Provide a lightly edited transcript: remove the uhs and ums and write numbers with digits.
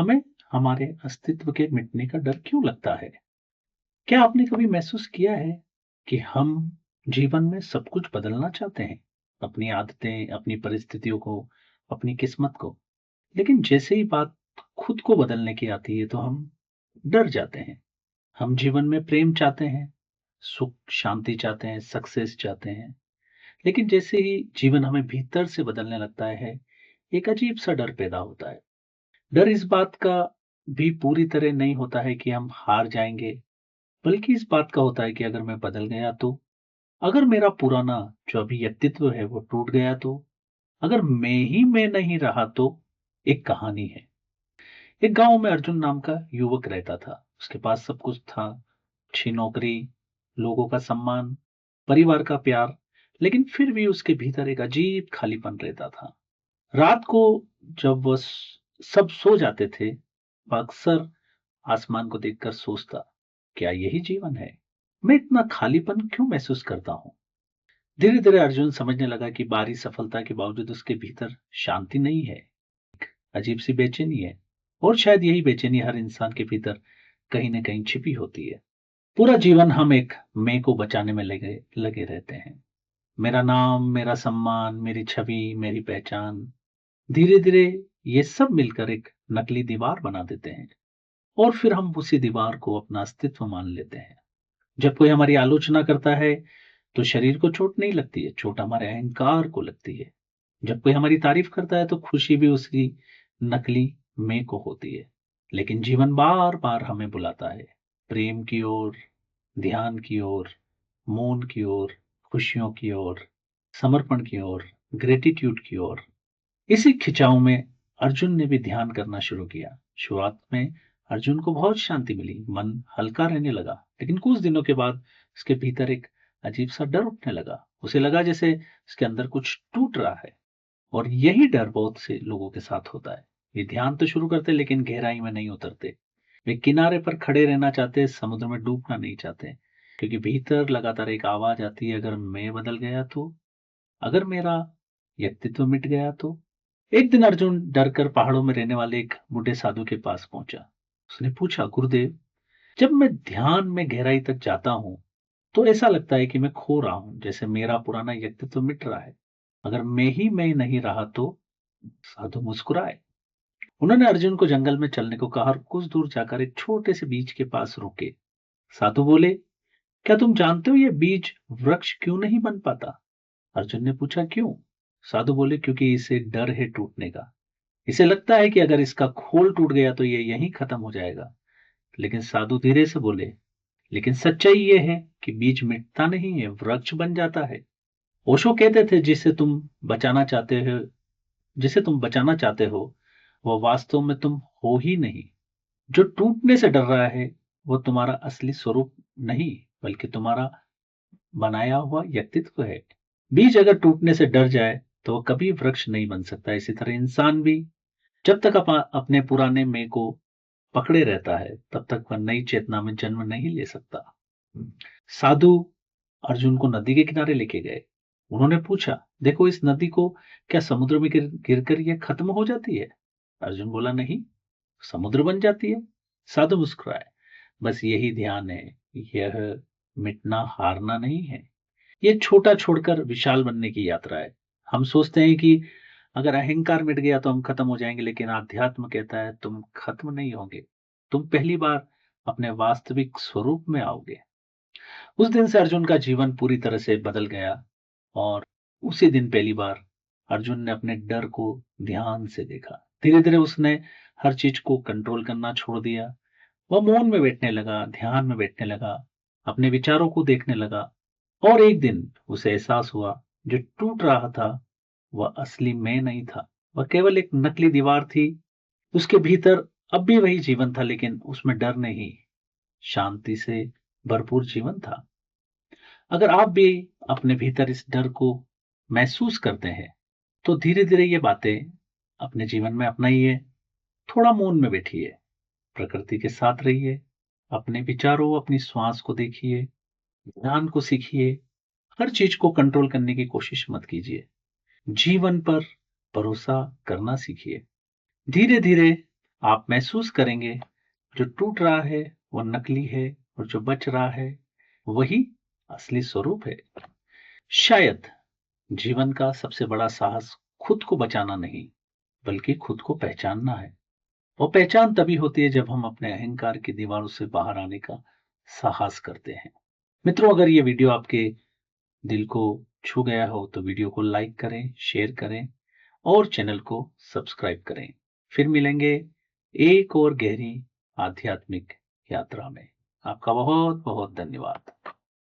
हमें हमारे अस्तित्व के मिटने का डर क्यों लगता है? क्या आपने कभी महसूस किया है कि हम जीवन में सब कुछ बदलना चाहते हैं? अपनी आदतें, अपनी परिस्थितियों को, अपनी किस्मत को। लेकिन जैसे ही बात खुद को बदलने की आती है तो हम डर जाते हैं। हम जीवन में प्रेम चाहते हैं, सुख, शांति चाहते हैं, सक्सेस चाहते हैं। लेकिन जैसे ही जीवन हमें भीतर से बदलने लगता है, एक अजीब-सा डर पैदा होता है। डर इस बात का भी पूरी तरह नहीं होता है कि हम हार जाएँगे, बल्कि इस बात का होता है कि अगर मैं बदल गया तो? अगर मेरा पुराना जो अभी व्यक्तित्व है वो टूट गया तो? अगर मैं ही मैं नहीं रहा तो? एक कहानी है। एक गाँव में अर्जुन नाम का युवक रहता था। उसके पास सब कुछ था, अच्छी नौकरी, लोगों का सम्मान, परिवार का प्यार, लेकिन फिर भी उसके भीतर एक अजीब खालीपन रहता था। रात को जब वह सब सो जाते थे, वह अक्सर आसमान को देखकर सोचता, क्या यही जीवन है? मैं इतना खालीपन क्यों महसूस करता हूँ? धीरे-धीरे अर्जुन समझने लगा कि बाहरी सफलता के बावजूद उसके भीतर शांति नहीं है, अजीब-सी बेचैनी है और शायद यही बेचैनी हर इंसान के भीतर कहीं न कहीं छिपी होती है। पूरा जीवन हम एक मैं को बचाने में लगे लगे रहते हैं। मेरा नाम, मेरा सम्मान, मेरी छवि, मेरी पहचान। धीरे-धीरे ये सब मिलकर एक नकली दीवार बना देते हैं और फिर हम उसी दीवार को अपना अस्तित्व मान लेते हैं। जब कोई हमारी आलोचना करता है, तो शरीर को चोट नहीं लगती है, चोट हमारे अहंकार को लगती है। जब कोई हमारी तारीफ करता है, तो खुशी भी उसकी नकली मैं को होती है। लेकिन जीवन बार-बार हमें बुलाता है, प्रेम की ओर, ध्यान की ओर, मौन की ओर, खुशियों की ओर, समर्पण की ओर, ग्रैटिट्यूड की ओर। इसी खिंचाव में अर्जुन ने भी ध्यान करना शुरू किया। शुरुआत में अर्जुन को बहुत शांति मिली, मन हल्का रहने लगा। लेकिन कुछ दिनों के बाद उसके भीतर एक अजीब-सा डर उठने लगा। उसे लगा जैसे उसके अंदर कुछ टूट रहा है और यही डर बहुत से लोगों के साथ होता है। ये ध्यान तो शुरू करते लेकिन गहराई में नहीं उतरते। वे किनारे पर खड़े रहना चाहते, समुद्र में डूबना नहीं चाहते। क्योंकि भीतर लगातार एक आवाज़ आती है, अगर मैं बदल गया तो? अगर मेरा व्यक्तित्व मिट गया तो? एक दिन अर्जुन डरकर पहाड़ों में रहने वाले एक बूढ़े साधु के पास पहुंचा। उसने पूछा, गुरुदेव, जब मैं ध्यान में गहराई तक जाता हूँ, तो ऐसा लगता है कि मैं खो रहा हूँ, जैसे मेरा पुराना व्यक्तित्व मिट रहा है। अगर मैं ही मैं नहीं रहा तो? साधु मुस्कुराए। उन्होंने अर्जुन को जंगल में चलने को कहा और कुछ दूर जाकर एक छोटे से बीज के पास रुके। साधु बोले, क्या तुम जानते हो ये बीज वृक्ष क्यों नहीं बन पाता? अर्जुन ने पूछा, क्यों? साधु बोले, क्योंकि इसे डर है टूटने का। इसे लगता है कि अगर इसका खोल टूट गया तो ये यहीं खत्म हो जाएगा। लेकिन साधु धीरे से बोले, लेकिन सच्चाई ये है कि बीज मिटता नहीं है, वृक्ष बन जाता है। ओशो कहते थे, जिसे तुम बचाना चाहते हो, वह वास्तव में तुम हो ही नहीं। जो टूटने से डर रहा है, वो तुम्हारा असली स्वरूप नहीं, बल्कि तुम्हारा बनाया हुआ व्यक्तित्व है। बीज अगर टूटने से डर जाए, तो वो कभी वृक्ष नहीं बन सकता। इसी तरह इंसान भी जब तक अपने पुराने मैं को पकड़े रहता है, तब तक वह नई चेतना में जन्म नहीं ले सकता। साधु अर्जुन को नदी के किनारे लेके गए। उन्होंने पूछा, देखो इस नदी को क्या समुद्र में गिरकर यह खत्म हो जाती है? अर्जुन बोला, नहीं, समुद्र बन जाती है। साधु मुस्कुराए, बस यही ध्यान है। यह मिटना हारना नहीं है, ये छोटा छोड़कर विशाल बनने की यात्रा है। हम सोचते हैं कि अगर अहंकार मिट गया तो हम खत्म हो जाएंगे, लेकिन आध्यात्म कहता है तुम खत्म नहीं होगे, तुम पहली बार अपने वास्तविक स्वरूप में आओगे। उस दिन से अर्जुन का जीवन पूरी तरह से बदल गया और उसी दिन पहली बार अर्जुन ने अपने डर को ध्यान से देखा। धीरे धीरे उसने हर चीज को कंट्रोल करना छोड़ दिया। वह मौन में बैठने लगा, ध्यान में बैठने लगा, अपने विचारों को देखने लगा। और एक दिन उसे एहसास हुआ, जो टूट रहा था वह असली मैं नहीं था, वह केवल एक नकली दीवार थी। उसके भीतर अब भी वही जीवन था, लेकिन उसमें डर नहीं, शांति से भरपूर जीवन था। अगर आप भी अपने भीतर इस डर को महसूस करते हैं, तो धीरे धीरे ये बातें अपने जीवन में अपनाइए। थोड़ा मौन में बैठिए, प्रकृति के साथ रहिए, अपने विचारों, अपनी श्वास को देखिए, ध्यान को सीखिए। हर चीज को कंट्रोल करने की कोशिश मत कीजिए, जीवन पर भरोसा करना सीखिए। धीरे धीरे आप महसूस करेंगे जो टूट रहा है वो नकली है और जो बच रहा है वही असली स्वरूप है। शायद जीवन का सबसे बड़ा साहस खुद को बचाना नहीं, बल्कि खुद को पहचानना है। वो पहचान तभी होती है जब हम अपने अहंकार की दीवारों से बाहर आने का साहस करते हैं। मित्रों, अगर ये वीडियो आपके दिल को छू गया हो तो वीडियो को लाइक करें, शेयर करें और चैनल को सब्सक्राइब करें। फिर मिलेंगे एक और गहरी आध्यात्मिक यात्रा में। आपका बहुत बहुत धन्यवाद।